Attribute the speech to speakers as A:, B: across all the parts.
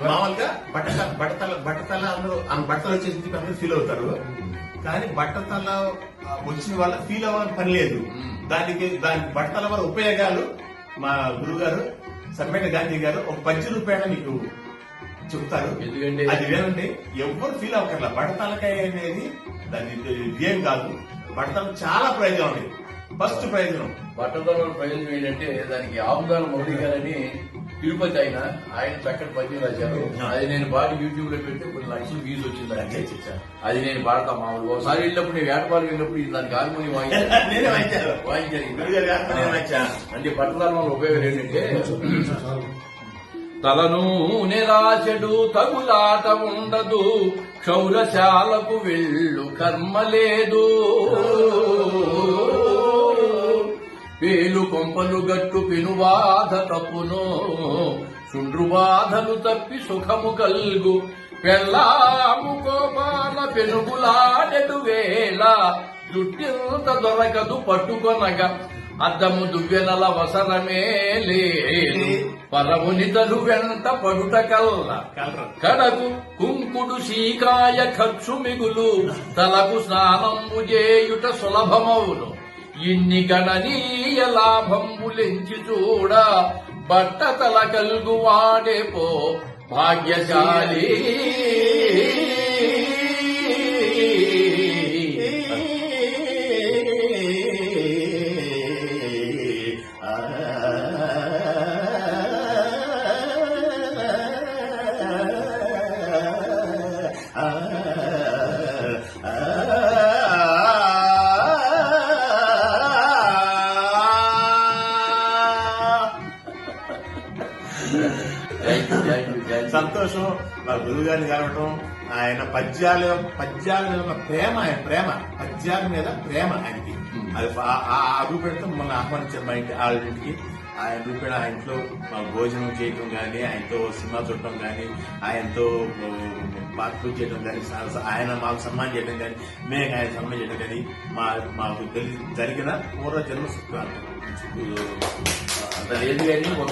A: మామూలుగా బట్టతల అందరూ బట్టలు వచ్చేసి అందరూ ఫీల్ అవుతారు. కానీ బట్టతల వచ్చిన వాళ్ళ ఫీల్ అవ్వాలని పని లేదు. దాని బట్టతల వల్ల ఉపయోగాలు మా గురుగారు సమ్మెట గాంధీ గారు ఒక 10 రూపాయలు మీకు చెప్తారు.
B: ఎందుకంటే
A: అది వేరంటే ఎవరు ఫీల్ అవ్వకర్లా. బట్టతలకాయ అనేది దాని ఏం కాదు. బట్టతల చాలా ప్రయోజనం ఉంది. ఫస్ట్ ప్రయోజనం
B: బట్టతల ప్రయోజనం ఏంటంటే దానికి ఆముదాల మౌలి గారని తిరుపతి ఆయన చక్కటి పద్యం రాశారు. అది నేను బాగా యూట్యూబ్ లో పెడితే కొన్ని లక్షలు వ్యూస్ వచ్చింది. అది నేను పాడతా మామూలుగా. ఒకసారి వెళ్ళినప్పుడు నేను వేటపాలు వెళ్ళినప్పుడు దానికి హార్మోనియం వాయించాను. అంటే బట్టతల వల్ల ఉపయోగం ఏంటంటే తలను నిరాశడు తగులాట ఉండదు, క్షౌరశాలకు వెళ్ళు కర్మ లేదు, పేలు కొంపలు గట్టు పెనుబాధ తప్పును, శుండ్రు బాధలు తప్పి సుఖము కల్గు, పెళ్ళాము కోపాల పెనుగులాడెడు వేళ, జుట్టింత దొరకదు పట్టుకొనగా, అద్దము దువ్వెనల వసరమే లేదు, పరమునితలు వెంట పడుట కల్ల, కడకు కుంకుడు శీకాయ ఖర్చు మిగులు, తలకు స్నానము చేయుట సులభమవును, ఇన్ని గణనీయ లాభంబులెంచి చూడ, బట్టతల కల్గు వాడే పో భాగ్యశాలి.
A: సంతోషం మా గురువు గారిని కలవటం. ఆయన పద్యాల మీద ప్రేమ, ఆయన ప్రేమ పద్యాల మీద ప్రేమ ఆయనకి. అది ఆ రూపేణతో మమ్మల్ని ఆహ్వానించారు మా ఇంటి ఆళ్ళింటికి. ఆయన రూపేణ ఆ ఇంట్లో భోజనం చేయటం కానీ, ఆయనతో సినిమా చూడటం కానీ, ఆయనతో పార్కులు చేయడం కానీ, ఆయన మాకు సన్మానం చేయడం కానీ, మేము ఆయన సన్మానం చేయడం కానీ మాకు జరిగిన పూర్వజన్మ
B: అంత లేదు. కానీ ఒక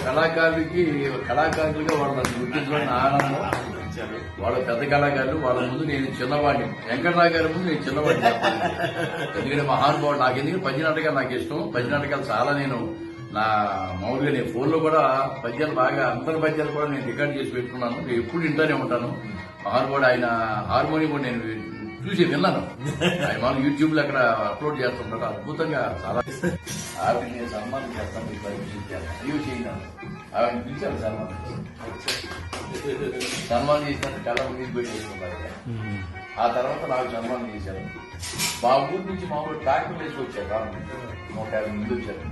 B: కళాకారులుగా వాళ్ళు నన్ను గుర్తించడానికి ఆనందం. వాళ్ళ పెద్ద కళాకారులు, వాళ్ళ ముందు నేను చిన్నవాడిని. వెంకటరావు గారి ముందు నేను చిన్నవాడిని. ఎందుకంటే మహానుభావుడు. నాకు ఎందుకంటే పద్య నాటకాలు నాకు ఇష్టం. పద్య నాటకాలు చాలా నేను మామూలుగా నేను ఫోన్లో కూడా పద్యాలు బాగా అందరి పద్యాలు కూడా నేను రికార్డ్ చేసి పెట్టుకున్నాను. నేను ఎప్పుడు ఇంట్లోనే ఉంటాను. మహానుభావుడు ఆయన హార్మోనియం కూడా నేను చూసి విన్నాను. ఆయన వాళ్ళు యూట్యూబ్ లో అక్కడ అప్లోడ్ చేస్తుంటారు. అద్భుతంగా చాలా. ఆవిడ నేను సన్మానం చేస్తాను, మీకు అయ్యో చేయినాను. ఆవిడ పిలిచాను సన్మానం చేసినట్టు కళ్ళ ముందు పెట్టేసుకున్నారు. ఆ తర్వాత నాకు సన్మానం చేశారు. మా ఊరి నుంచి మామూలు ట్రాక్టర్ వేసుకొచ్చారు. 150 మంది వచ్చారు.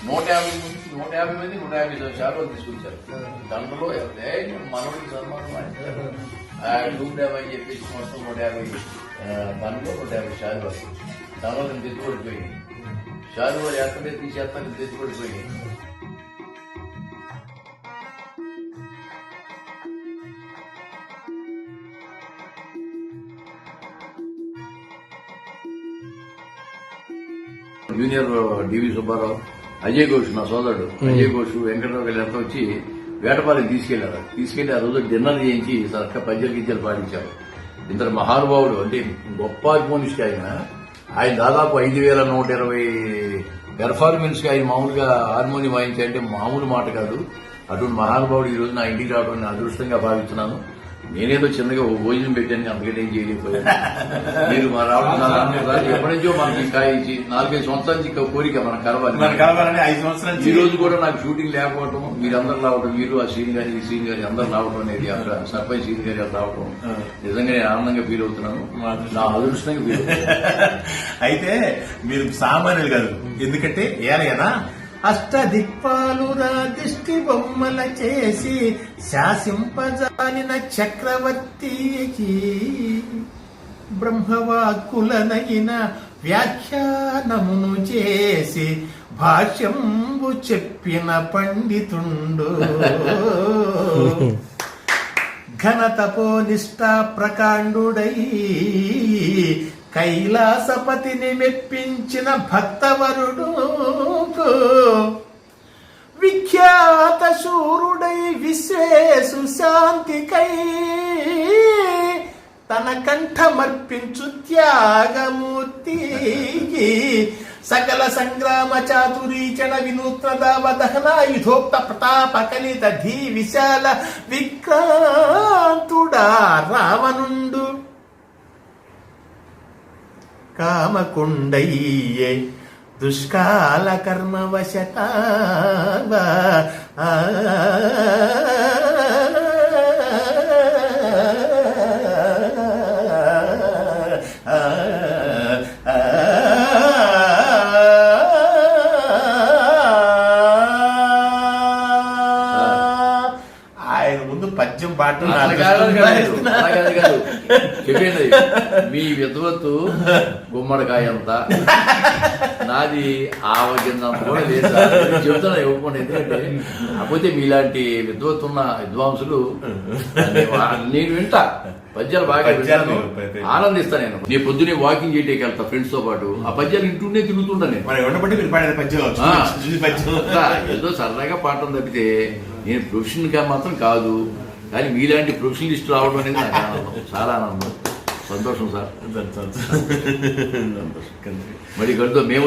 B: 150 నుంచి 150 మంది 150 శాతం తీసుకొచ్చారు. దాంట్లో మనోడికి సన్మానం 150 అని చెప్పేసి మొత్తం 150. దాంట్లో 150 శాతం వస్తుంది. దానిలో నేను తెచ్చుకోడిపోయింది. శాతం వాడు ఎక్కడే తీసేస్తాను తెచ్చుకోడిపోయింది. జూనియర్ డివి సుబ్బారావు, అజయ్ ఘోష్ నా సోదరుడు అజయ్ ఘోష్, వెంకటరావు గారు ఎంత వచ్చి వేటపాలెం తీసుకెళ్లి ఆ రోజు డిన్నర్ చేయించి చక్కగా పద్యాలు గిద్యాలు పాటించారు. ఇంత మహానుభావుడు. అంటే గొప్ప అభిమానిస్ట్ ఆయన దాదాపు 5120 పెర్ఫార్మెన్స్ కి ఆయన మామూలుగా హార్మోనియం వాయించాలంటే మామూలు మాట కాదు. అటువంటి మహానుభావుడు ఈ రోజు నా ఇంటికి రావడం నేను అదృష్టంగా భావిస్తున్నాను. నేనేదో చిన్నగా భోజనం పెట్టాను, అందుకని ఏం చేయలేకపోయాను. మీరు మా రావడం ఎప్పటి నుంచో మనకి కాయించి 4-5 సంవత్సరాల నుంచి కోరిక మనం కలవాలని 5 సంవత్సరాలు. ఈ రోజు కూడా నాకు షూటింగ్ లేకపోవడం, మీరందరూ రావడం, మీరు ఆ శ్రీని గారి ఈ శ్రీని గారి అందరూ రావడం అనేది, అక్కడ సర్పంచ్ శ్రీని గారి రావడం నిజంగా నేను ఆనందంగా ఫీల్ అవుతున్నాను. నా అదృష్టంగా ఫీల్ అవుతున్నాను.
A: అయితే మీరు సామాన్యులు కాదు. ఎందుకంటే ఏలైనా అష్టదిక్పాలురా దిష్టి బొమ్మల చేసి శాసింపజాలిన చక్రవర్తికి బ్రహ్మవాక్కులనైన వ్యాఖ్యానమును చేసి భాష్యంబు చెప్పిన పండితుండు. ఘనతపోనిష్ఠా ప్రకాండుడై కైలాసపతిని మెప్పించిన భక్తవరుడు విఖ్యాత శూరుడై విశ్వేశు శాంతికై తన కంఠమర్పించు త్యాగమూర్తి సకల సంగ్రామ చాతురీచన వినూత్న దావదహనాయుధోక్త ప్రతాప కలిత ధీ విశాల విక్రాంతుడా రావణుండు కామకుండయ్యే దుష్కాల కర్మవశత ఆయన ముందు పద్యం పాట
B: చెప్పేది మీ విద్వత్తు గుమ్మడికాయ అంత నాది ఆవగిందంత కూడా లేదు సార్. చెబుతున్నా ఇవ్వకుండా. ఎందుకంటే కాకపోతే మీలాంటి విద్వత్తున్న విద్వాంసులు నేను వింటా పద్యాలు బాగా వింటాను, ఆనందిస్తా. నేను నీ పొద్దునే వాకింగ్ చేయడానికి వెళ్తా ఫ్రెండ్స్ తో పాటు. ఆ పద్యాలు ఇంటూనే తిరుగుతుంటా నేను. ఏదో సరదాగా పాడటం తప్పితే నేను ప్రొఫెషనల్ గా మాత్రం కాదు. కానీ మీలాంటి ప్రొఫెషనలిస్ట్ రావడం అనేది నాకు ఆనందం, చాలా ఆనందం, సంతోషం సార్. మరి గడితో మేము